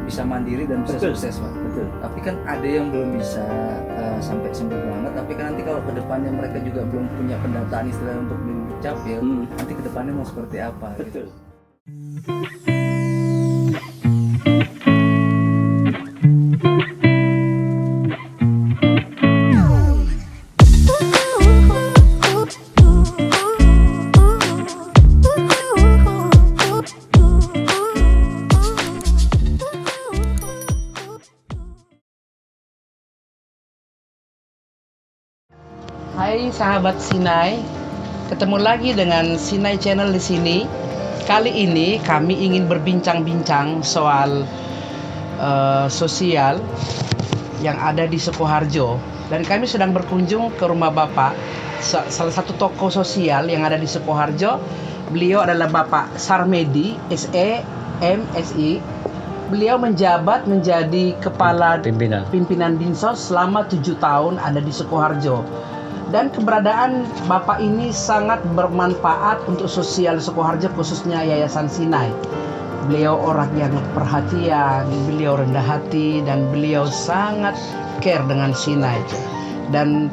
bisa mandiri dan bisa Betul. sukses, Pak. Betul. Tapi kan ada yang belum bisa sampai sembuh banget. Tapi kan nanti kalau kedepannya mereka juga belum punya pendataan istilah untuk di Dukcapil, nanti kedepannya mau seperti apa? Betul. Gitu. Hai sahabat Sinai, ketemu lagi dengan Sinai Channel di sini. Kali ini kami ingin berbincang-bincang soal sosial yang ada di Sukoharjo, dan kami sedang berkunjung ke rumah Bapak, salah satu tokoh sosial yang ada di Sukoharjo. Beliau adalah Bapak Sarmedi, SEMSI. Beliau menjabat menjadi kepala pimpinan Dinsos selama 7 tahun ada di Sukoharjo. Dan keberadaan Bapak ini sangat bermanfaat untuk sosial Sukoharjo, khususnya Yayasan Sinai. Beliau orang yang perhatian, beliau rendah hati, dan beliau sangat care dengan Sinai. Dan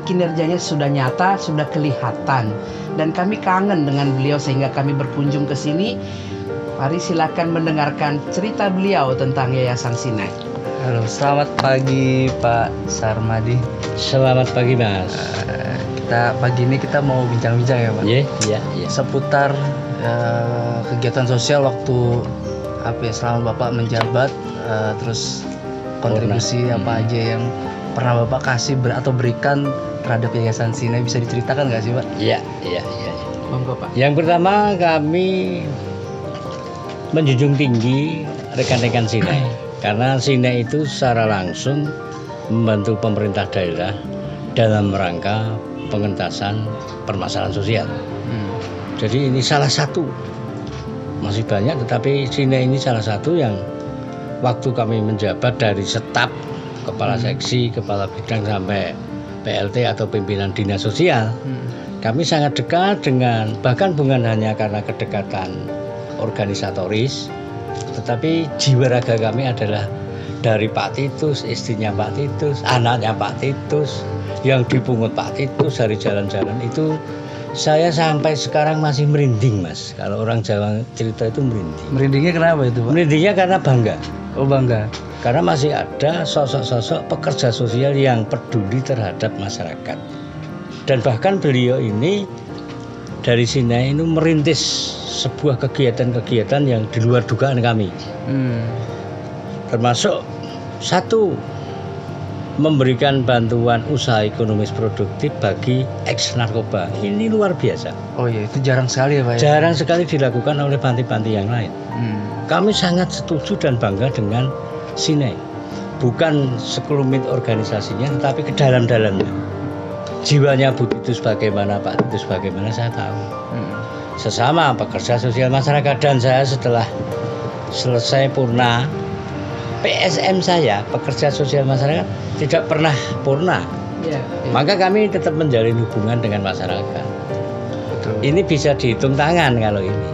kinerjanya sudah nyata, sudah kelihatan. Dan kami kangen dengan beliau sehingga kami berkunjung ke sini. Mari silakan mendengarkan cerita beliau tentang Yayasan Sinai. Halo, selamat pagi Pak Sarmadi. Selamat pagi Mas. Pagi ini kita mau bincang-bincang ya Pak. Iya. Seputar kegiatan sosial waktu selama Bapak menjabat, terus kontribusi apa aja yang pernah Bapak kasih atau berikan terhadap Yayasan Sinai, bisa diceritakan nggak sih Pak? Iya. Monggo Pak. Yang pertama, kami menjunjung tinggi rekan-rekan Sinai. Karena Sinai itu secara langsung membantu pemerintah daerah dalam rangka pengentasan permasalahan sosial. Jadi ini salah satu, masih banyak, tetapi Sinai ini salah satu yang waktu kami menjabat dari staf, kepala seksi, kepala bidang sampai PLT atau pimpinan dinas sosial, kami sangat dekat dengan, bahkan bukan hanya karena kedekatan organisatoris, tetapi jiwa raga kami adalah dari Pak Titus, istrinya Pak Titus, anaknya Pak Titus, yang dipungut Pak Titus dari jalan-jalan itu. Saya sampai sekarang masih merinding Mas. Kalau orang Jawa cerita itu merinding. Merindingnya kenapa itu Pak? Merindingnya karena bangga. Oh, bangga. Karena masih ada sosok-sosok pekerja sosial yang peduli terhadap masyarakat. Dan bahkan beliau ini dari Sinai itu merintis sebuah kegiatan-kegiatan yang di luar dugaan kami. Termasuk satu, memberikan bantuan usaha ekonomis produktif bagi ex-narkoba. Ini luar biasa. Oh iya, itu jarang sekali ya Pak ya? Jarang sekali dilakukan oleh panti-panti yang lain. Kami sangat setuju dan bangga dengan Sinai. Bukan sekelumit organisasinya, tetapi ke dalam-dalamnya. Jiwanya Bu Titus bagaimana, Pak Titus bagaimana, saya tahu. Sesama pekerja sosial masyarakat, dan saya setelah selesai purna PSM saya, pekerja sosial masyarakat, tidak pernah purna. Maka kami tetap menjalin hubungan dengan masyarakat. Betul. Ini bisa dihitung tangan kalau ini.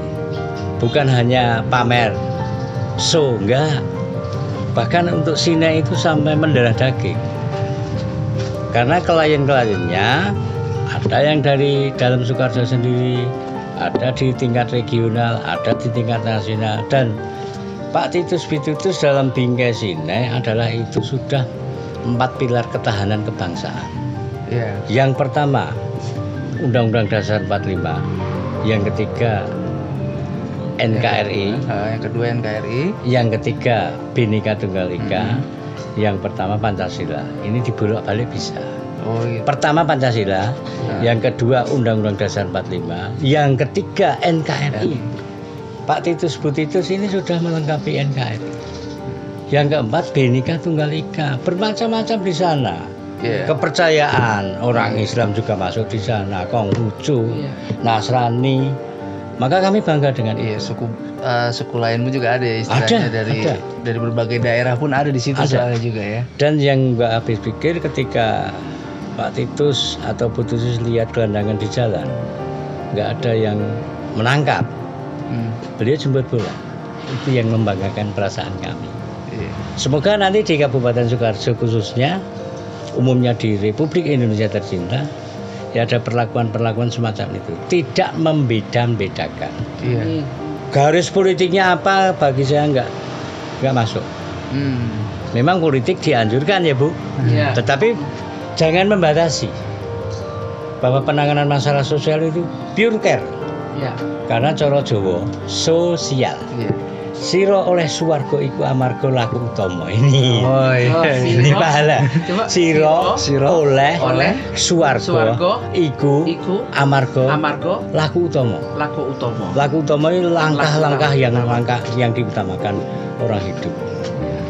Bukan hanya pamer, show, enggak. Bahkan untuk Sinai itu sampai mendarah daging. Karena klien-kliennya ada yang dari dalam Sukoharjo sendiri, ada di tingkat regional, ada di tingkat nasional, dan Pak Titus Bitutus dalam bingkai Sinai adalah itu sudah 4 pilar ketahanan kebangsaan. Yang pertama, Undang-Undang Dasar 45. Yang ketiga, NKRI. Yang kedua NKRI. Yang ketiga, Bhinneka Tunggal Ika. Yang pertama Pancasila. Ini dibolak-balik bisa. Oh gitu. Pertama Pancasila, yang kedua Undang-Undang Dasar 45, yang ketiga NKRI. Pak Titus Bu Titus ini sudah melengkapi NKRI. Yang keempat Bhinneka Tunggal Ika, bermacam-macam di sana. Kepercayaan orang Islam juga masuk di sana, Konghucu, Nasrani. Maka kami bangga dengan suku lainmu juga ada ya istilahnya, dari berbagai daerah pun ada di situ soalnya juga ya. Dan yang nggak habis pikir ketika Pak Titus atau Bu Titus lihat gelandangan di jalan, nggak ada yang menangkap. Beliau jemput bola. Itu yang membanggakan perasaan kami. Iya. Semoga nanti di Kabupaten Sukoharjo khususnya, umumnya di Republik Indonesia tercinta, ya ada perlakuan-perlakuan semacam itu. Tidak membeda-bedakan. Iya. Garis politiknya apa bagi saya nggak masuk. Memang politik dianjurkan ya Bu, Iya. tetapi jangan membatasi bahwa penanganan masalah sosial itu pure care. Iya. Karena coro Jawa sosial. Iya. Siro oleh suwargo iku amarga laku utama ini. Oh iya. Oh, Ini pahala. Coba, Siro oleh suwargo suwargo iku iku amarga amarga laku utama. laku utama. Laku utama ini langkah-langkah yang diutamakan orang hidup.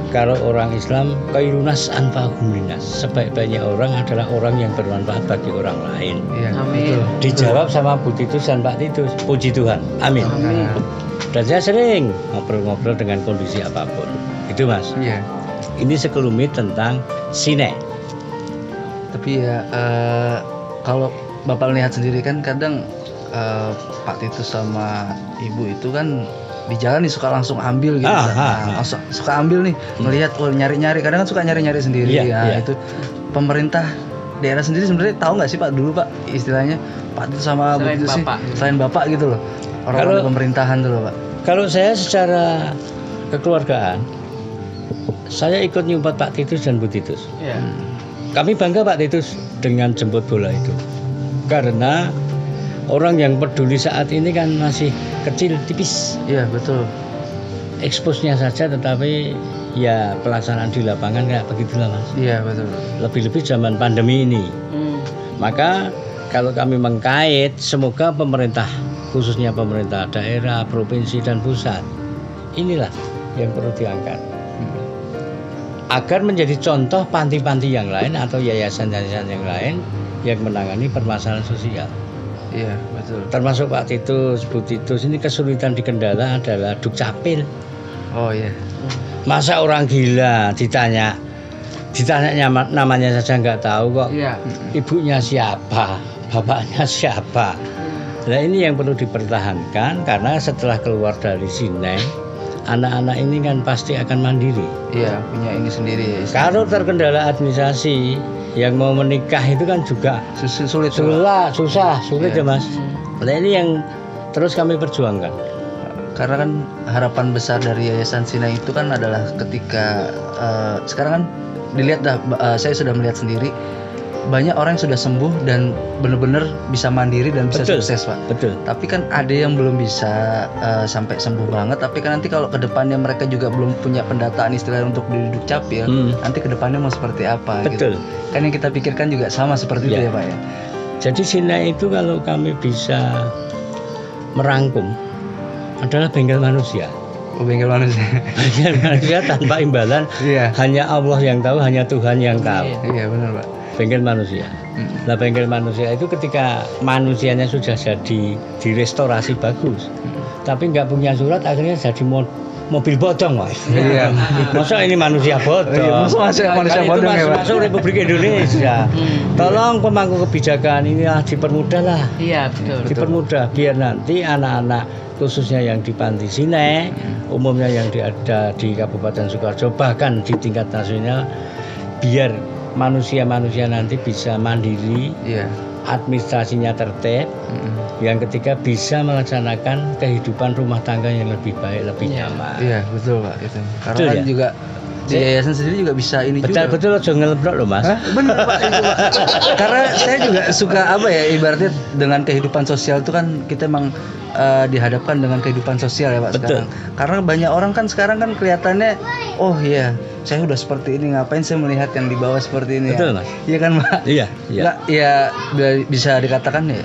Kalau orang Islam kairunas anfa'uminas, sebaik-baiknya orang adalah orang yang bermanfaat bagi orang lain. Iya. Amin. Betul. Dijawab sama Bu Titus dan Pak Titus, puji Tuhan, amin. Amin. Dan saya sering ngobrol-ngobrol dengan kondisi apapun. Itu Mas. Iya. Ini sekelumit tentang sine. Tapi ya kalau Bapak lihat sendiri kan kadang Pak Titus sama Ibu itu kan di jalan nih suka langsung ambil gitu kan. Langsung suka ambil nih melihat nyari-nyari, kadang kan suka nyari-nyari sendiri. Iya, ya iya. Itu pemerintah daerah sendiri sebenarnya tahu nggak sih Pak dulu Pak istilahnya Pak Titus sama Bu Selain Titus sih Bapak. selain Bapak gitu loh, orang-orang di pemerintahan tuh loh Pak. Kalau saya secara kekeluargaan, saya ikut nyumput Pak Titus dan Bu Titus. Iya. Kami bangga Pak Titus dengan jemput bola itu. Karena orang yang peduli saat ini kan masih kecil, tipis. Iya betul. Eksposnya saja, tetapi ya pelaksanaan di lapangan kayak begitulah Mas. Iya betul. Lebih-lebih zaman pandemi ini. Maka kalau kami mengkait, semoga pemerintah, khususnya pemerintah daerah, provinsi dan pusat, inilah yang perlu diangkat. Agar menjadi contoh panti-panti yang lain atau yayasan-yayasan yang lain yang menangani permasalahan sosial. Iya betul. Termasuk Pak Titus, Bu Titus, ini kesulitan di Kendala adalah dukcapil. Oh iya. Masa orang gila ditanya namanya saja nggak tahu kok. Iya. Ibunya siapa, bapaknya siapa. Nah ini yang perlu dipertahankan, karena setelah keluar dari sini, anak-anak ini kan pasti akan mandiri. Iya punya ini sendiri ya. Kalau terkendala administrasi, yang mau menikah itu kan juga Sulit tuh, Pak. sulit Iya. ya Mas. Nah ini yang terus kami perjuangkan. Karena kan harapan besar dari Yayasan Sinai itu kan adalah ketika sekarang kan dilihat dah, saya sudah melihat sendiri banyak orang yang sudah sembuh dan benar-benar bisa mandiri dan bisa Betul. sukses Pak. Betul. Tapi kan ada yang belum bisa sampai sembuh banget. Tapi kan nanti kalau kedepannya mereka juga belum punya pendataan istilah untuk duduk capil, nanti kedepannya mau seperti apa? Betul. Gitu. Kan yang kita pikirkan juga sama seperti itu Ya. ya Pak ya. Jadi Sinai itu kalau kami bisa merangkum adalah bengkel manusia. Oh, bengkel manusia. Bengkel manusia tanpa imbalan. Iya. Hanya Allah yang tahu, hanya Tuhan yang tahu. Iya benar Pak. Bengkel manusia. Nah bengkel manusia itu ketika manusianya sudah jadi direstorasi bagus, tapi nggak punya surat, akhirnya jadi mobil bodong Mas. Iya. Masa ini manusia bodong? Iya, masa manusia Kan itu bodong ya, Pak? masuk Republik Indonesia. Tolong pemangku kebijakan ini dipermudah lah. Iya, betul. Dipermudah biar nanti anak-anak khususnya yang di Panti Sinai, umumnya yang ada di Kabupaten Sukoharjo, bahkan di tingkat nasional, biar manusia-manusia nanti bisa mandiri, Iya. administrasinya tertib, yang ketiga bisa melaksanakan kehidupan rumah tangga yang lebih baik, lebih nyaman. Iya betul Pak itu. Karena Betul, kan ya? juga di yayasan sendiri juga bisa ini juga. Betul aja ngelebrok loh Mas. Hah? Bener Pak itu Pak. Karena saya juga suka apa ya, ibaratnya dengan kehidupan sosial itu kan kita emang dihadapkan dengan kehidupan sosial ya Pak. Betul. Sekarang. Karena banyak orang kan sekarang kan kelihatannya, oh iya saya udah seperti ini, ngapain saya melihat yang di bawah seperti ini. Betul, ya? Mas. Iya kan Pak. Iya, iya. Nggak, ya bisa dikatakan ya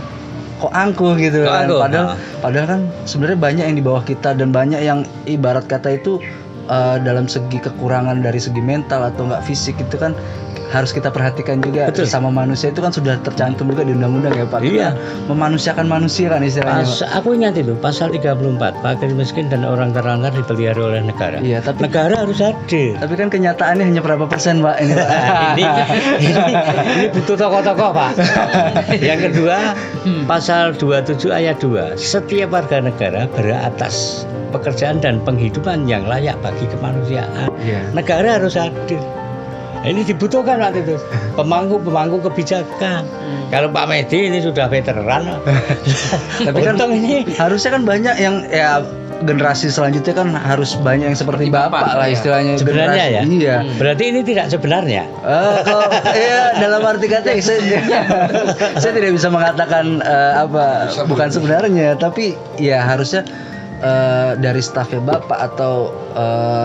kok angkuh gitu Kok kan. angkuh, Padahal kan sebenarnya banyak yang di bawah kita dan banyak yang ibarat kata itu dalam segi kekurangan dari segi mental atau enggak fisik itu kan harus kita perhatikan juga. Betul. Sama manusia itu kan sudah tercantum juga di undang-undang ya Pak. Iya. Kita memanusiakan manusia kan istilahnya Pak. Aku ingat itu pasal 34, fakir miskin dan orang terlantar dipelihara oleh negara. Iya, tapi Negara harus hadir. tapi kan kenyataannya hanya berapa persen Pak ini Pak. ini butuh tokoh-tokoh Pak. Yang kedua, pasal 27 ayat 2, setiap warga negara berhak atas pekerjaan dan penghidupan yang layak bagi kemanusiaan. Iya. Negara harus hadir. Ini dibutuhkan waktu itu pemangku kebijakan. Kalau Pak Medi ini sudah veteran. Tapi kan Untung ini harusnya kan banyak yang ya generasi selanjutnya kan harus banyak yang seperti Seperti bapak Bapak, lah ya. istilahnya. sebenarnya ya. Iya. Berarti ini tidak sebenarnya. Kalau iya dalam arti kata saya tidak bisa mengatakan bukan sebenarnya, tapi ya harusnya dari stafnya bapak atau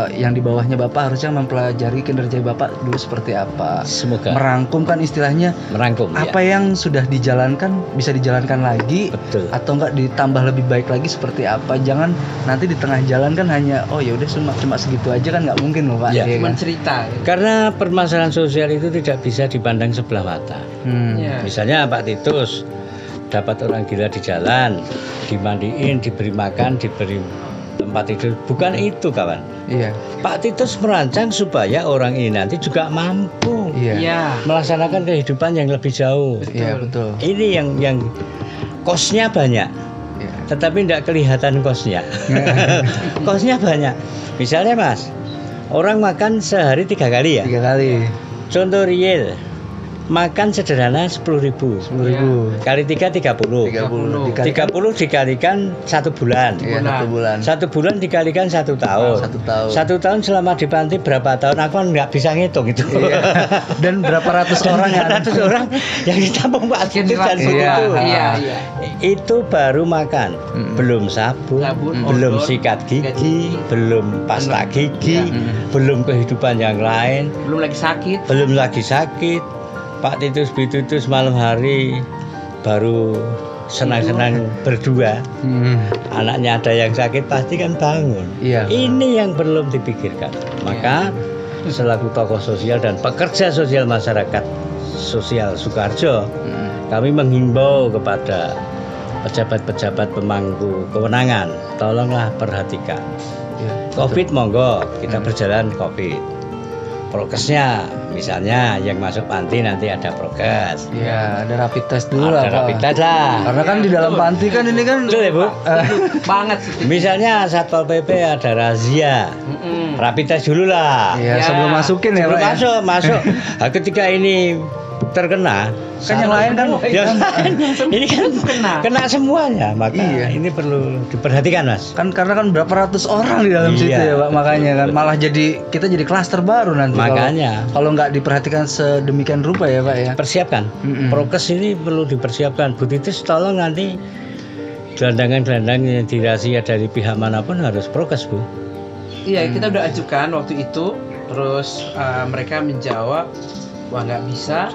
yang di bawahnya bapak harusnya mempelajari kinerja bapak dulu seperti apa. Semoga Merangkum kan istilahnya merangkum. apa yang sudah dijalankan bisa dijalankan lagi Betul. atau enggak ditambah lebih baik lagi seperti apa. Jangan nanti di tengah jalan kan hanya oh ya udah cuma segitu aja kan nggak mungkin loh Pak. Ya. Iya Cuma kan? cerita. Karena permasalahan sosial itu tidak bisa dipandang sebelah mata. Ya. Misalnya Pak Titus dapat orang gila di jalan, dimandiin, diberi makan, diberi tempat tidur. Bukan itu kawan. Iya. Pak Titus merancang supaya orang ini nanti juga mampu Iya. Iya. melaksanakan kehidupan yang lebih jauh. Iya betul. Ini yang kosnya banyak, Iya. tetapi tidak kelihatan kosnya. Kosnya banyak. Misalnya Mas, orang makan sehari 3 kali ya. 3 kali Contoh real, makan sederhana 10.000. 10.000. Kali 3 30. 30 30 dikalikan 1 bulan. Iya, 1 bulan. 1 bulan dikalikan 1 tahun. 1 tahun. 1 tahun selama di panti berapa tahun? Aku kan nggak bisa ngitung itu. Iya. Dan berapa ratus orang yang ratus orang yang ditampung Pak Titus dan Generasi. begitu. Iya, iya. Itu baru makan, belum sabun, Sabun, belum odol, sikat gigi, belum pasta gigi, Iya. belum kehidupan yang lain, Belum lagi sakit. belum lagi sakit. Pak Titus Bitutus malam hari baru senang-senang berdua. Anaknya ada yang sakit pasti kan bangun. Iya. Ini yang belum dipikirkan. Maka selaku tokoh sosial dan pekerja sosial masyarakat sosial Sukoharjo, kami menghimbau kepada pejabat-pejabat pemangku kewenangan, tolonglah perhatikan. Iya. Covid monggo, kita berjalan Covid. Prokesnya, misalnya yang masuk panti nanti ada prokes. Iya, ada rapid test dulu lah Ada Pak. rapid test lah. Karena kan di dalam panti kan ini kan Betul ya Bu? Banget sih. Misalnya Satpol PP ada razia, Mm-mm. rapid test dulu lah. Iya, Ya, sebelum masukin ya Sebelum Pak. Ya? masuk. Nah, ketika ini terkena, Kan yang lain kan yang lain, ini kan kena semuanya. Maka Iya. ini perlu diperhatikan Mas. kan karena kan berapa ratus orang di dalam Iya, situ ya Pak, makanya kan betul. malah kita jadi klaster baru nanti Makanya. kalau nggak diperhatikan sedemikian rupa ya Pak ya. Persiapkan. Mm-mm. Prokes ini perlu dipersiapkan. Bu Titis tolong nanti gelandang-gelandang yang dirahsia dari pihak manapun harus prokes Bu. Iya, kita udah ajukan waktu itu. Terus mereka menjawab, wah nggak bisa.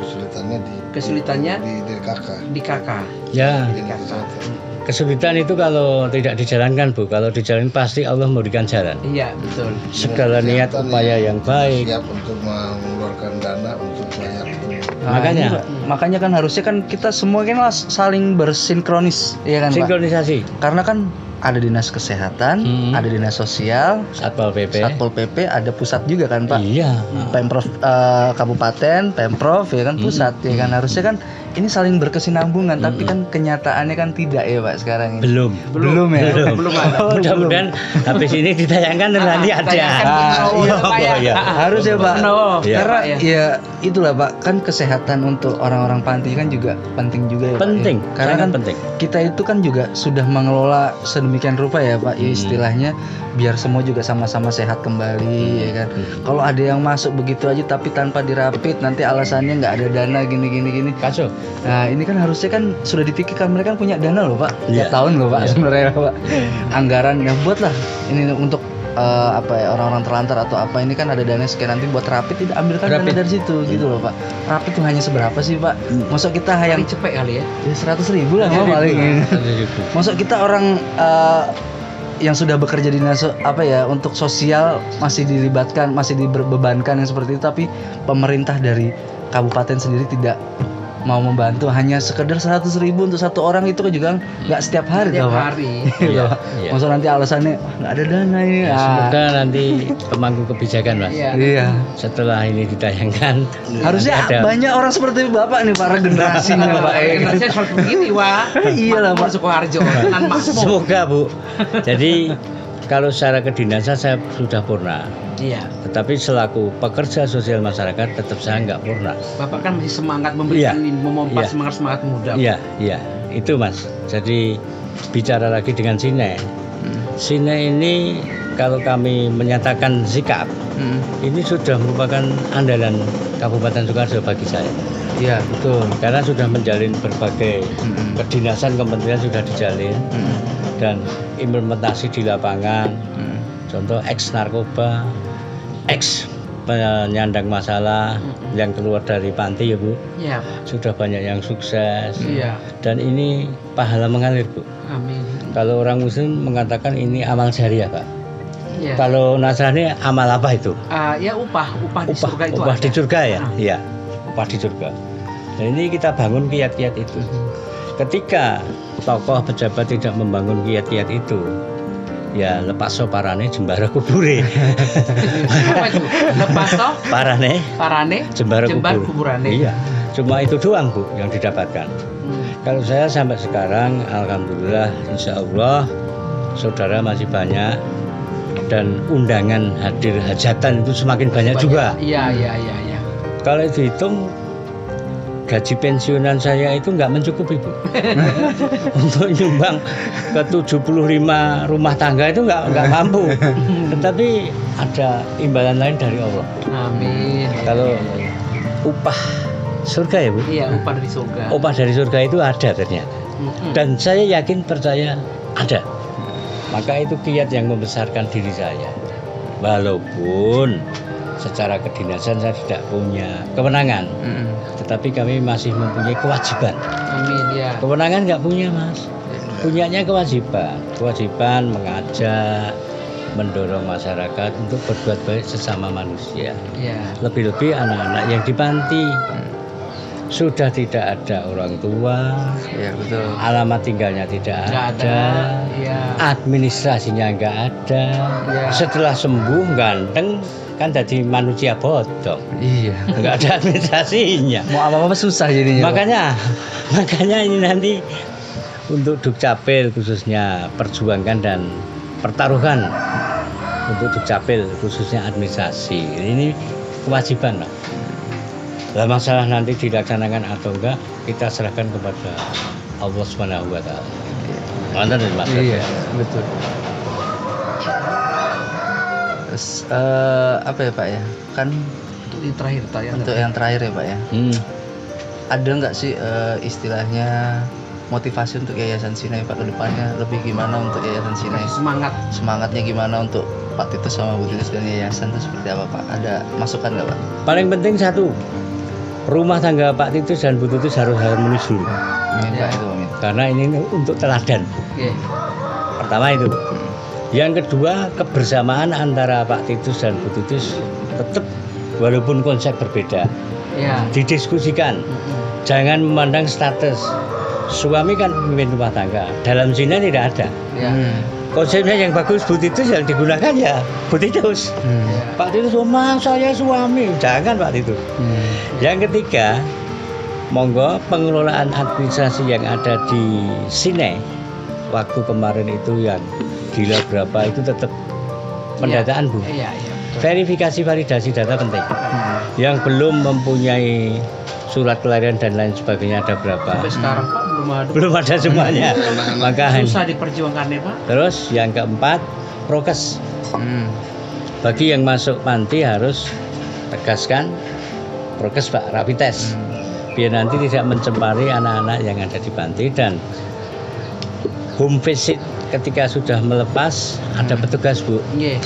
Kesulitannya di KK. di KK. Ya, Di KK. kesulitan itu kalau tidak dijalankan Bu. Kalau dijalankan pasti Allah memberikan jalan. Iya, betul. Segala niat upaya yang baik. Siap untuk mengeluarkan dana untuk layak itu. Nah, Makanya. ini, Pak, makanya kan harusnya kan kita semua kan saling bersinkronis ya kan Pak. Sinkronisasi. Karena kan ada dinas kesehatan, ada dinas sosial, Satpol PP. Satpol PP, ada pusat juga kan Pak. Iya. Pemprov kabupaten, Pemprov ya kan pusat ya kan harusnya kan ini saling berkesinambungan tapi kan kenyataannya kan tidak ya Pak sekarang ini. Belum ya. Belum ada. Oh, mudah-mudahan habis ini ditayangkan dan nanti ada. Ditayangkan Ah, iya, Pak, ya. iya. Harus ya Pak. No. Iya. Karena Pak, ya itulah Pak kan kesehatan untuk orang-orang panti kan juga penting juga ya Pak. Penting, Ya. Karena sangat kan penting. kita itu kan juga sudah mengelola sedemikian rupa ya Pak ya istilahnya biar semua juga sama-sama sehat kembali ya kan. Kalau ada yang masuk begitu aja tapi tanpa dirapit nanti alasannya nggak ada dana gini. Kaso. Nah ini kan harusnya kan sudah dipikirkan mereka kan punya dana loh Pak Iya. tiap tahun loh Pak Iya. sebenarnya Pak anggaran yang buatlah ini untuk orang-orang terlantar atau apa ini kan ada dana sekian nanti buat rapid tidak ambilkan dana Rapid. dari situ gitu loh Pak. Rapid tuh hanya seberapa sih Pak? Masuk kita Yang yang cepet kali ya. 100.000 lah Pak, paling. Masuk kita orang yang sudah bekerja di dinas untuk sosial masih dilibatkan, masih dibebankan yang seperti itu tapi pemerintah dari kabupaten sendiri tidak mau membantu hanya sekedar 100.000 untuk satu orang itu kan juga nggak setiap hari Tiap tau, Pak. hari. Iya, Pak. iya. Masa nanti alasannya nggak ada dana ini. Ya, semoga nanti pemangku kebijakan Mas. Iya. Iya. Setelah ini ditayangkan Harusnya ada- banyak orang seperti Bapak nih para generasinya Pak. Generasinya seperti begini, Wah. Iyalah, Pak. Sukoharjo, tenan makmur. Semoga Bu. Jadi kalau secara kedinasan saya sudah purna, Iya. tetapi selaku pekerja sosial masyarakat tetap saya nggak purna. Bapak kan masih semangat memberikan Iya. ini, memompa Iya. semangat muda. Iya, itu Mas. Jadi bicara lagi dengan Sine. Sine ini kalau kami menyatakan sikap, ini sudah merupakan andalan Kabupaten Sukoharjo bagi saya. Iya, betul. Karena sudah menjalin berbagai kedinasan kementerian sudah dijalin dan implementasi di lapangan. Contoh ex narkoba, ex penyandang masalah yang keluar dari panti ya Bu, Iya. sudah banyak yang sukses. Iya. Dan ini pahala mengalir Bu. Amin. Kalau orang Muslim mengatakan ini amal jariah Pak. Iya. Kalau Nasrani amal apa itu? Ya upah di surga itu upah ada. di surga ya, Ah. iya, upah di surga. Dan ini kita bangun kiat-kiat itu. Ketika tokoh pejabat tidak membangun kiat-kiat itu, ya lepas so parane jembara kubure. Apa itu? Lepas toh Parane parane jembara jembar kubur. kuburane. Iya, cuma itu doang Bu yang didapatkan. Kalau saya sampai sekarang, alhamdulillah, insya Allah, saudara masih banyak dan undangan hadir hajatan itu semakin banyak juga. Iya. Kalau dihitung gaji pensiunan saya itu nggak mencukupi Bu. Untuk nyumbang ke 75 rumah tangga itu nggak mampu. Tetapi ada imbalan lain dari Allah. Amin. Kalau upah surga ya Bu. Iya, upah dari surga. Upah dari surga itu ada ternyata. Dan saya yakin percaya ada. Maka itu kiat yang membesarkan diri saya. Walaupun secara kedinasan saya tidak punya kewenangan, tetapi kami masih mempunyai kewajiban. Amin ya. Kewenangan nggak punya Mas, punyanya kewajiban mengajak, mendorong masyarakat untuk berbuat baik sesama manusia. Iya. Lebih-lebih anak-anak yang di panti sudah tidak ada orang tua, Iya, betul. alamat tinggalnya tidak Nggak ada, Iya. administrasinya nggak ada. Iya. Setelah sembuh ganteng kan jadi manusia bodong, Iya. nggak ada administrasinya. Mau apa-apa susah jadinya. Pak. Makanya ini nanti untuk Dukcapil khususnya perjuangkan dan pertaruhkan untuk Dukcapil khususnya administrasi. Ini kewajiban lah. Lah masalah nanti dilaksanakan atau enggak kita serahkan kepada Allah Subhanahu wa taala. Mantan Mas. Iya, betul. Terus, apa ya Pak ya? Kan Untuk yang terakhir untuk yang terakhir ya Pak ya. Ada nggak sih istilahnya motivasi untuk Yayasan Sinai Pak ke depannya? Lebih gimana untuk Yayasan Sinai? semangat. Semangatnya gimana untuk Pak Titus sama Bu Titus dan Yayasan itu seperti apa Pak? Ada masukan nggak Pak? Paling penting satu, rumah tangga Pak Titus dan Bu Titus harus harmonis dulu. Amin Ya. Pak, itu amin. Karena ini untuk teladan. Oke. Pertama itu. Yang kedua, kebersamaan antara Pak Titus dan Bu Titus tetap walaupun konsep berbeda Ya. didiskusikan. Jangan memandang status. Suami kan pemimpin rumah tangga. Dalam Sinai tidak ada. Ya. Konsepnya yang bagus Bu Titus yang digunakan ya Bu Titus. Pak Titus, saya suami. Jangan Pak Titus. Yang ketiga, monggo pengelolaan administrasi yang ada di Sinai waktu kemarin itu yang gila berapa itu tetap pendataan Bu. Iya. Verifikasi validasi data penting. Yang belum mempunyai surat kelahiran dan lain sebagainya ada berapa? Sampai sekarang Pak belum ada. Belum ada semuanya. Maka Susah diperjuangkannya Pak. terus yang keempat, prokes. Bagi yang masuk panti harus tegaskan prokes Pak, rapid test. Biar nanti tidak mencemari anak-anak yang ada di panti. Dan home visit ketika sudah melepas ada petugas Bu. Iya.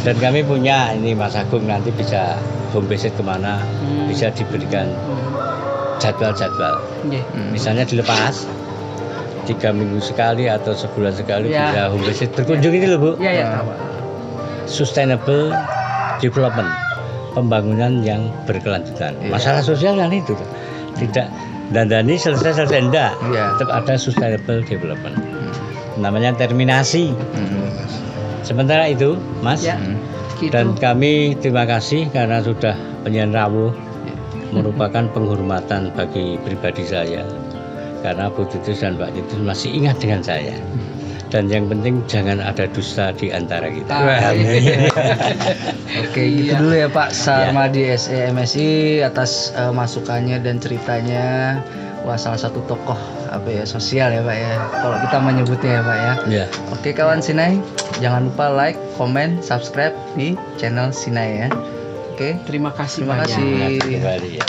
Dan kami punya ini Mas Agung nanti bisa home visit kemana, bisa diberikan jadwal-jadwal. Iya. Misalnya dilepas 3 minggu sekali atau sebulan sekali Ya. bisa home visit berkunjung ini loh Bu. Iya. Tahu. Sustainable development, pembangunan yang berkelanjutan. Iya. Masalah sosial kan itu tuh. Tidak dandani selesai enggak. Iya. Tetap ada sustainable development. Namanya terminasi. Sementara itu, Mas, Ya. Gitu. dan kami terima kasih karena sudah penyanyi rawuh, merupakan penghormatan bagi pribadi saya. Karena Bu Titus dan Pak Titus masih ingat dengan saya. Dan yang penting jangan ada dusta di antara kita. Ah, Amin. Oke, gitu Iya. dulu ya Pak Sarmadi SE MSI atas masukannya dan ceritanya. Wah, salah satu tokoh apa ya sosial ya Pak ya. Kalau kita menyebutnya ya Pak ya. Ya. Oke kawan Sinai, jangan lupa like, komen, subscribe di channel Sinai ya. Oke, Terima kasih terima banyak. kasih. Kembali ya.